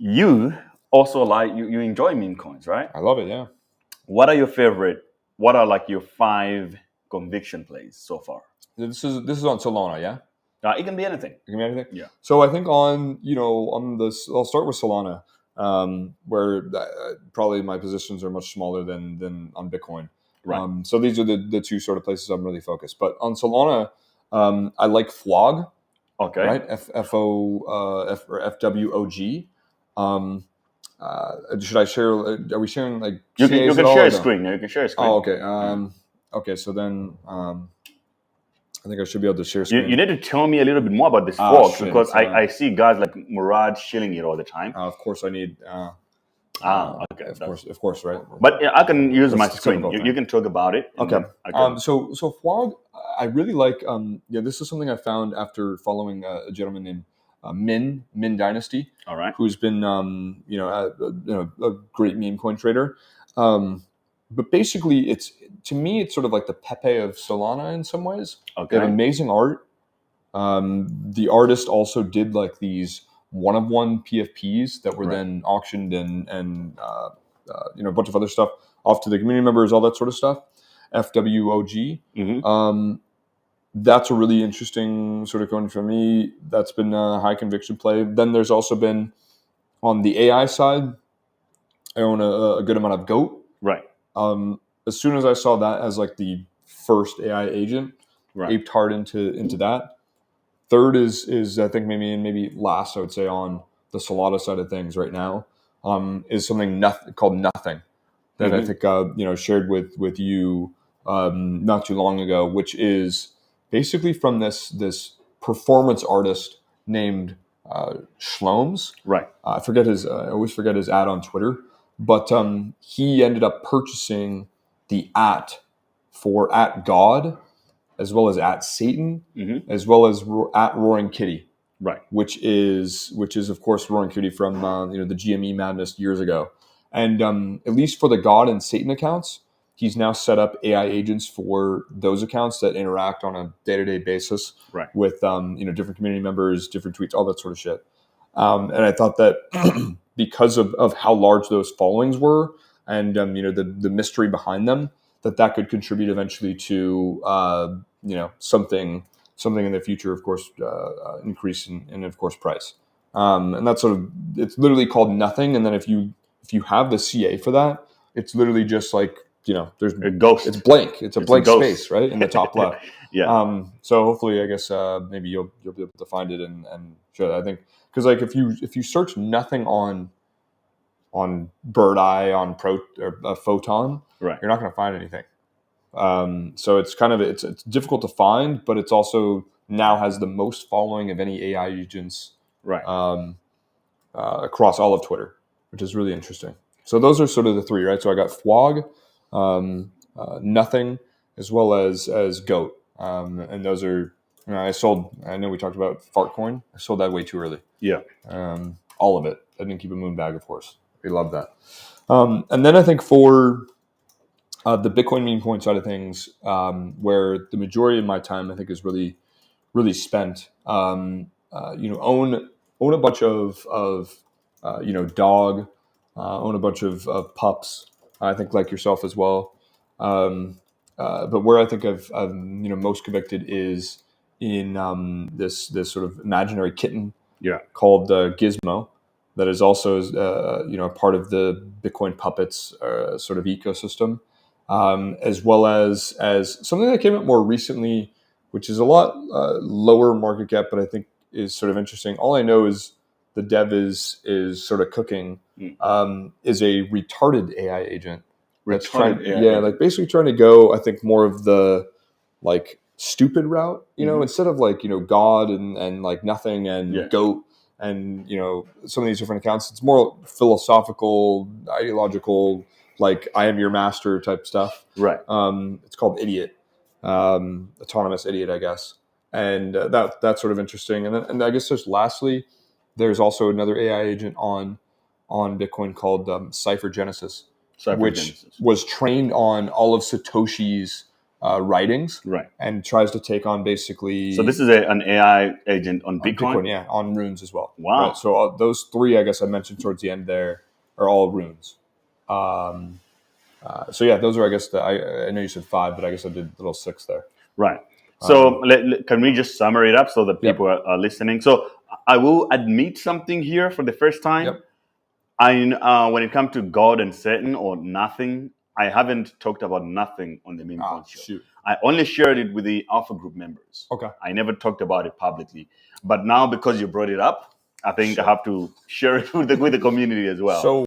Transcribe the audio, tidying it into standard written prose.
You also you enjoy meme coins, right? I love it. Yeah. What are your favorite? What are like your 5 conviction plays so far? This is on Solana. Yeah. It can be anything. You can be anything. Yeah. So I think on this, I'll start with Solana, where probably my positions are much smaller than on Bitcoin. Right. So these are the two sort of places I'm really focused. But on Solana, I like Flog, Okay. right? FWOG. Should I share? Are we sharing like You CAs can at all share or a no? screen. Yeah, you can share a screen. Oh, okay. Okay. So then, I think I should be able to share screen. You need to tell me a little bit more about this fork shit, because I see guys like Murad shilling it all the time. of course, I need. Okay. Of course, right. But I can use my That's the screen. typical You can talk about it. and Okay. then I can- So Flog, I really like. This is something I found after following a gentleman named Min Dynasty, all right. who's been a great meme coin trader. But basically, to me, it's sort of like the Pepe of Solana in some ways. Okay. They have amazing art. The artist also did like these one-of-one PFPs that were Right. then auctioned and a bunch of other stuff off to the community members, all that sort of stuff. FWOG. Mm-hmm. That's a really interesting sort of coin for me. That's been a high conviction play. Then there's also been on the AI side, I own a good amount of GOAT. Right. As soon as I saw that as like the first AI agent, Right. aped hard into that. Third is I think maybe last I would say on the Solana side of things right now is something called Nothing that I think shared with you not too long ago, which is basically from this performance artist named Shlomes. Right. I always forget his ad on Twitter, but he ended up purchasing the for @God, as well as @Satan, as well as @Roaring Kitty, Right. which is of course Roaring Kitty from the GME madness years ago. And at least for the God and Satan accounts, he's now set up AI agents for those accounts that interact on a day-to-day basis Right. with different community members, different tweets, all that sort of shit. And I thought that because of how large those followings were, and the mystery behind them, that could contribute eventually to something in the future, of course, increase in of course price. And that's it's literally called Nothing. And then if you have the CA for that, it's literally just like there's A ghost. It's blank. It's a blank space, right, in the top left. Yeah. So hopefully, I guess maybe you'll be able to find it and show that. I think because like if you search Nothing on Bird Eye on Photon, Right. you're not going to find anything. So it's kind of it's difficult to find, but it's also now has the most following of any AI agents Right. Across all of Twitter, which is really interesting. So those are sort of the three, right? So I got Flog, Nothing, as well as Goat, and those are. I sold. I know we talked about Fartcoin. I sold that way too early. Yeah. All of it. I didn't keep a moon bag, of course. We love that. And then I think for the Bitcoin meme coin side of things, where the majority of my time I think is really, really spent. Own a bunch of dog, own a bunch of pups. I think like yourself as well. But where I think I've most convicted is in this sort of imaginary kitten called Gizmo, that is also part of the Bitcoin puppets sort of ecosystem, as well as something that came up more recently, which is a lot lower market cap, but I think is sort of interesting. All I know is the dev is sort of cooking, is a retarded AI agent that's basically trying to go, I think, more of the like stupid route, instead of like God and like Nothing and Goat and some of these different accounts. It's more philosophical, ideological, like I am your master type stuff. Right. It's called Idiot, autonomous idiot, I guess, and that's sort of interesting. And I guess there's also another AI agent on Bitcoin called Cypher Genesis, which was trained on all of Satoshi's writings, Right. and tries to take on basically. So this is an AI agent on Bitcoin? Yeah, on runes as well. Wow. Right. So those three, I guess I mentioned towards the end there, are all runes. So yeah, those are, I guess, I know you said 5, but I guess I did a little 6 there. Right. So can we just summary it up so that Yep. people are listening? So I will admit something here for the first time. Yep. When it comes to God and Satan or nothing, I haven't talked about nothing on the Memecoins show. Shoot. I only shared it with the Alpha Group members. Okay. I never talked about it publicly. But now because you brought it up, I think I have to share it with the community as well. So